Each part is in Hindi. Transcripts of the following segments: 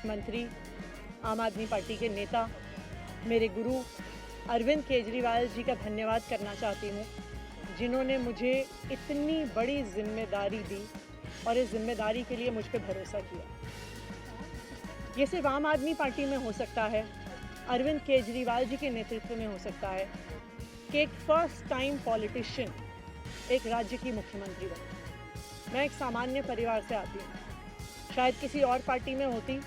मंत्री, आम आदमी पार्टी के नेता, मेरे गुरु अरविंद केजरीवाल जी का धन्यवाद करना चाहती हूँ, जिन्होंने मुझे इतनी बड़ी जिम्मेदारी दी और इस जिम्मेदारी के लिए मुझ पर भरोसा किया। ये सिर्फ आम आदमी पार्टी में हो सकता है, अरविंद केजरीवाल जी के नेतृत्व में हो सकता है कि एक फर्स्ट टाइम पॉलिटिशियन एक राज्य की मुख्यमंत्री बने। मैं एक सामान्य परिवार से आती हूँ, शायद किसी और पार्टी में होती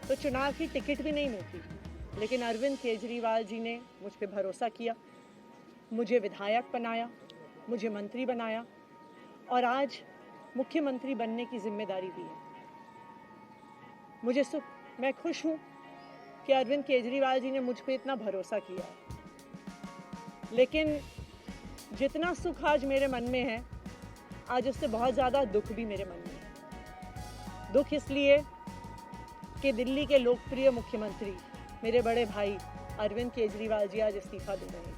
तो चुनाव की टिकट भी नहीं मिलती, लेकिन अरविंद केजरीवाल जी ने मुझ पर भरोसा किया, मुझे विधायक बनाया, मुझे मंत्री बनाया और आज मुख्यमंत्री बनने की जिम्मेदारी दी है। मैं खुश हूँ कि अरविंद केजरीवाल जी ने मुझ पर इतना भरोसा किया, लेकिन जितना सुख आज मेरे मन में है, आज उससे बहुत ज़्यादा दुख भी मेरे मन में है। दुख इसलिए कि दिल्ली के लोकप्रिय मुख्यमंत्री मेरे बड़े भाई अरविंद केजरीवाल जी आज इस्तीफा दे रहे हैं।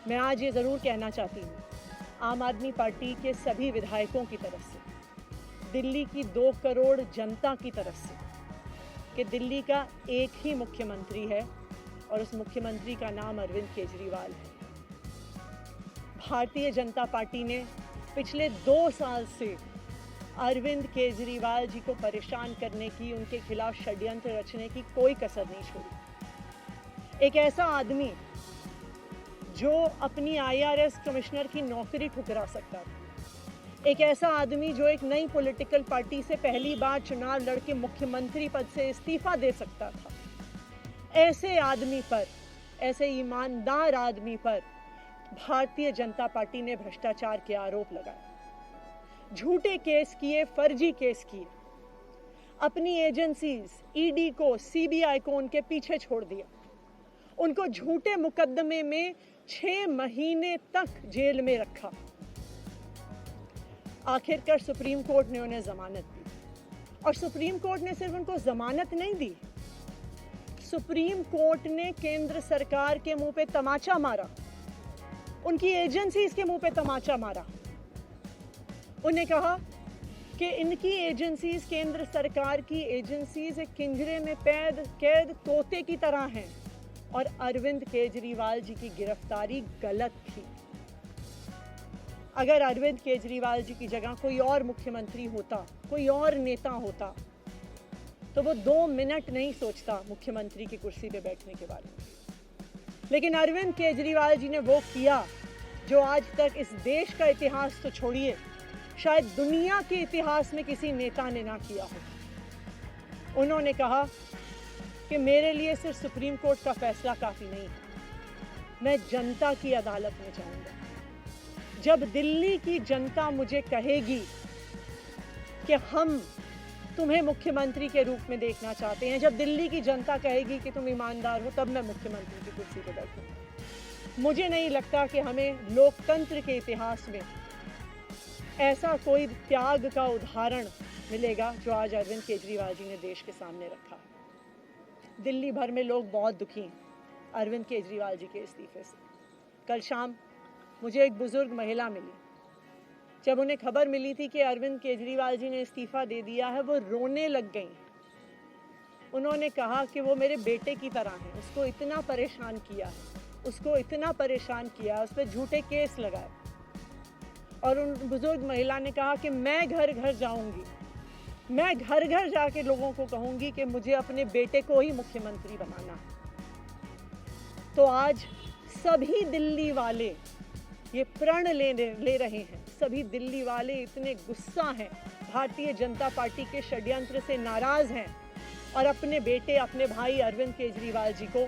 मैं आज ये ज़रूर कहना चाहती हूँ आम आदमी पार्टी के सभी विधायकों की तरफ से, दिल्ली की 2 करोड़ जनता की तरफ से, कि दिल्ली का एक ही मुख्यमंत्री है और उस मुख्यमंत्री का नाम अरविंद केजरीवाल है। भारतीय जनता पार्टी ने पिछले 2 साल से अरविंद केजरीवाल जी को परेशान करने की, उनके खिलाफ षड्यंत्र रचने की कोई कसर नहीं छोड़ी। एक ऐसा आदमी जो अपनी IRS कमिश्नर की नौकरी ठुकरा सकता था, एक ऐसा आदमी जो एक नई पॉलिटिकल पार्टी से पहली बार चुनाव लड़के मुख्यमंत्री पद से इस्तीफा दे सकता था, ऐसे आदमी पर, ऐसे ईमानदार आदमी पर भारतीय जनता पार्टी ने भ्रष्टाचार के आरोप लगाए, झूठे केस किए, फर्जी केस किए, अपनी एजेंसीज ED को, CBI को उनके पीछे छोड़ दिया, उनको झूठे मुकदमे में 6 महीने तक जेल में रखा। आखिरकार सुप्रीम कोर्ट ने उन्हें जमानत दी और सुप्रीम कोर्ट ने सिर्फ उनको जमानत नहीं दी, सुप्रीम कोर्ट ने केंद्र सरकार के मुंह पे तमाचा मारा, उनकी एजेंसीज के मुंह पे तमाचा मारा। उन्हें कहा कि इनकी एजेंसीज, केंद्र सरकार की एजेंसीज एक पिंजरे में कैद तोते की तरह हैं और अरविंद केजरीवाल जी की गिरफ्तारी गलत थी। अगर अरविंद केजरीवाल जी की जगह कोई और मुख्यमंत्री होता, कोई और नेता होता, तो वो 2 मिनट नहीं सोचता मुख्यमंत्री की कुर्सी पे बैठने के बारे में। लेकिन अरविंद केजरीवाल जी ने वो किया जो आज तक इस देश का इतिहास तो छोड़िए, शायद दुनिया के इतिहास में किसी नेता ने ना किया हो। उन्होंने कहा कि मेरे लिए सिर्फ सुप्रीम कोर्ट का फैसला काफ़ी नहीं है, मैं जनता की अदालत में जाऊंगा। जब दिल्ली की जनता मुझे कहेगी कि हम तुम्हें मुख्यमंत्री के रूप में देखना चाहते हैं, जब दिल्ली की जनता कहेगी कि तुम ईमानदार हो, तब मैं मुख्यमंत्री की कुर्सी पर बैठूंगा। मुझे नहीं लगता कि हमें लोकतंत्र के इतिहास में ऐसा कोई त्याग का उदाहरण मिलेगा जो आज अरविंद केजरीवाल जी ने देश के सामने रखा है। दिल्ली भर में लोग बहुत दुखी हैं अरविंद केजरीवाल जी के इस्तीफे से। कल शाम मुझे एक बुजुर्ग महिला मिली, जब उन्हें खबर मिली थी कि अरविंद केजरीवाल जी ने इस्तीफा दे दिया है, वो रोने लग गई। उन्होंने कहा कि वो मेरे बेटे की तरह है, उसको इतना परेशान किया है, उसको इतना परेशान किया, उस पर झूठे केस लगाए। और उन बुजुर्ग महिला ने कहा कि मैं घर घर जाऊंगी, मैं घर घर जाके लोगों को कहूंगी कि मुझे अपने बेटे को ही मुख्यमंत्री बनाना है। तो आज सभी दिल्ली वाले ये प्रण ले रहे हैं, सभी दिल्ली वाले इतने गुस्सा हैं, भारतीय जनता पार्टी के षड्यंत्र से नाराज हैं और अपने बेटे, अपने भाई अरविंद केजरीवाल जी को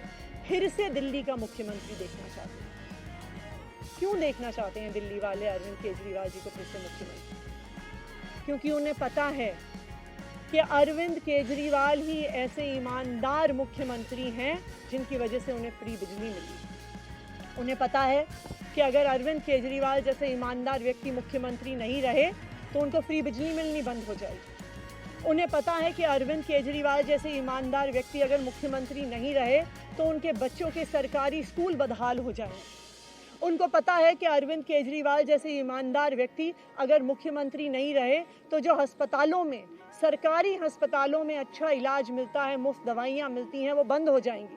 फिर से दिल्ली का मुख्यमंत्री देखना चाहते हैं। क्यों देखना चाहते हैं दिल्ली वाले अरविंद केजरीवाल जी को फिर से मुख्यमंत्री? क्योंकि उन्हें पता है कि अरविंद केजरीवाल ही ऐसे ईमानदार मुख्यमंत्री हैं जिनकी वजह से उन्हें फ्री बिजली मिली। उन्हें पता है कि अगर अरविंद केजरीवाल जैसे ईमानदार व्यक्ति मुख्यमंत्री नहीं रहे तो उनको फ्री बिजली मिलनी बंद हो जाएगी। उन्हें पता है कि अरविंद केजरीवाल जैसे ईमानदार व्यक्ति अगर मुख्यमंत्री नहीं रहे तो उनके बच्चों के सरकारी स्कूल बदहाल हो जाएंगे। उनको पता है कि अरविंद केजरीवाल जैसे ईमानदार व्यक्ति अगर मुख्यमंत्री नहीं रहे तो जो अस्पतालों में सरकारी अस्पतालों में अच्छा इलाज मिलता है, मुफ्त दवाइयाँ मिलती हैं, वो बंद हो जाएंगी।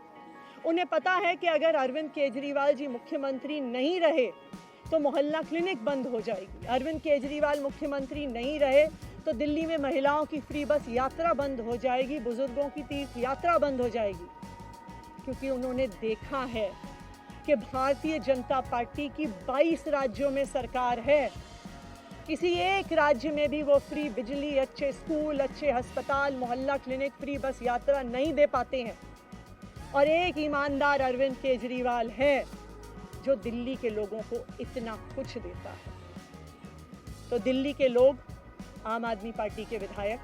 उन्हें पता है कि अगर अरविंद केजरीवाल जी मुख्यमंत्री नहीं रहे तो मोहल्ला क्लिनिक बंद हो जाएगी। अरविंद केजरीवाल मुख्यमंत्री नहीं रहे तो दिल्ली में महिलाओं की फ्री बस यात्रा बंद हो जाएगी, बुजुर्गों की तीर्थ यात्रा बंद हो जाएगी। क्योंकि उन्होंने देखा है कि भारतीय जनता पार्टी की 22 राज्यों में सरकार है, किसी एक राज्य में भी वो फ्री बिजली, अच्छे स्कूल, अच्छे अस्पताल, मोहल्ला क्लिनिक, फ्री बस यात्रा नहीं दे पाते हैं। और एक ईमानदार अरविंद केजरीवाल है जो दिल्ली के लोगों को इतना कुछ देता है। तो दिल्ली के लोग, आम आदमी पार्टी के विधायक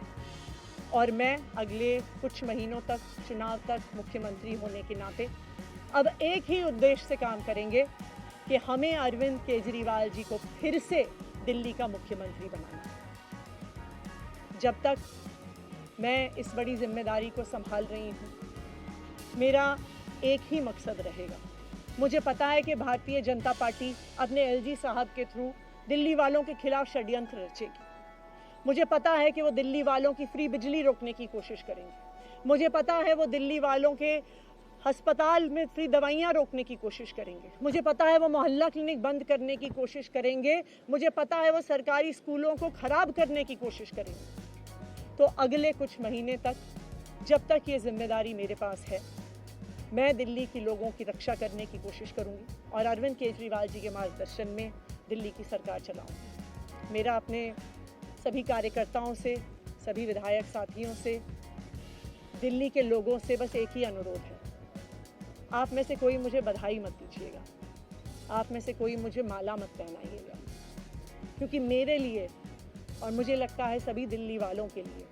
और मैं अगले कुछ महीनों तक, चुनाव तक मुख्यमंत्री होने के नाते अब एक ही उद्देश्य से काम करेंगे कि हमें अरविंद केजरीवाल जी को फिर से दिल्ली का मुख्यमंत्री बनाना है। जब तक मैं इस बड़ी जिम्मेदारी को संभाल रही हूँ, मेरा एक ही मकसद रहेगा। मुझे पता है कि भारतीय जनता पार्टी अपने एलजी साहब के थ्रू दिल्ली वालों के खिलाफ षड्यंत्र रचेगी। मुझे पता है कि वो दिल्ली वालों की फ्री बिजली रोकने की कोशिश करेंगे। मुझे पता है वो दिल्ली वालों के अस्पताल में फ्री दवाइयाँ रोकने की कोशिश करेंगे। मुझे पता है वो मोहल्ला क्लिनिक बंद करने की कोशिश करेंगे। मुझे पता है वो सरकारी स्कूलों को खराब करने की कोशिश करेंगे। तो अगले कुछ महीने तक, जब तक ये जिम्मेदारी मेरे पास है, मैं दिल्ली के लोगों की रक्षा करने की कोशिश करूंगी और अरविंद केजरीवाल जी के मार्गदर्शन में दिल्ली की सरकार चलाऊंगी। मेरा अपने सभी कार्यकर्ताओं से, सभी विधायक साथियों से, दिल्ली के लोगों से बस एक ही अनुरोध है, आप में से कोई मुझे बधाई मत दीजिएगा, आप में से कोई मुझे माला मत पहनाइएगा, क्योंकि मेरे लिए और मुझे लगता है सभी दिल्ली वालों के लिए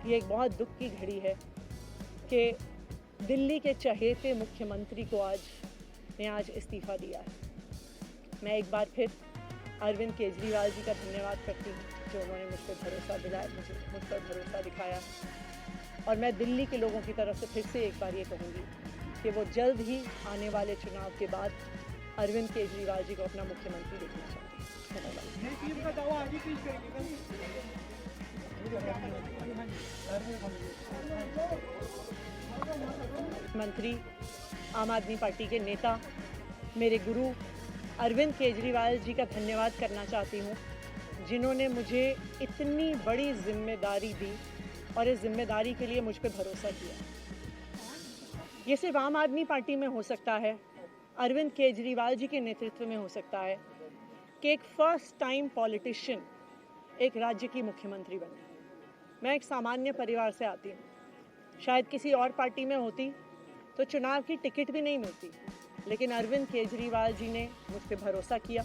ये एक बहुत दुख की घड़ी है कि दिल्ली के चहेते मुख्यमंत्री को आज इस्तीफा दिया है। मैं एक बार फिर अरविंद केजरीवाल जी का धन्यवाद करती हूँ जो उन्होंने मुझ पर भरोसा दिलाया, मुझ पर भरोसा दिखाया। और मैं दिल्ली के लोगों की तरफ से फिर से एक बार ये कहूँगी कि वो जल्द ही आने वाले चुनाव के बाद अरविंद केजरीवाल जी को अपना मुख्यमंत्री देखना चाहते हैं। मंत्री, आम आदमी पार्टी के नेता, मेरे गुरु अरविंद केजरीवाल जी का धन्यवाद करना चाहती हूँ, जिन्होंने मुझे इतनी बड़ी जिम्मेदारी दी और इस जिम्मेदारी के लिए मुझ पर भरोसा किया। ये सिर्फ आम आदमी पार्टी में हो सकता है, अरविंद केजरीवाल जी के नेतृत्व में हो सकता है कि एक फर्स्ट टाइम पॉलिटिशियन एक राज्य की मुख्यमंत्री बने। मैं एक सामान्य परिवार से आती हूँ, शायद किसी और पार्टी में होती तो चुनाव की टिकट भी नहीं मिलती, लेकिन अरविंद केजरीवाल जी ने मुझ पर भरोसा किया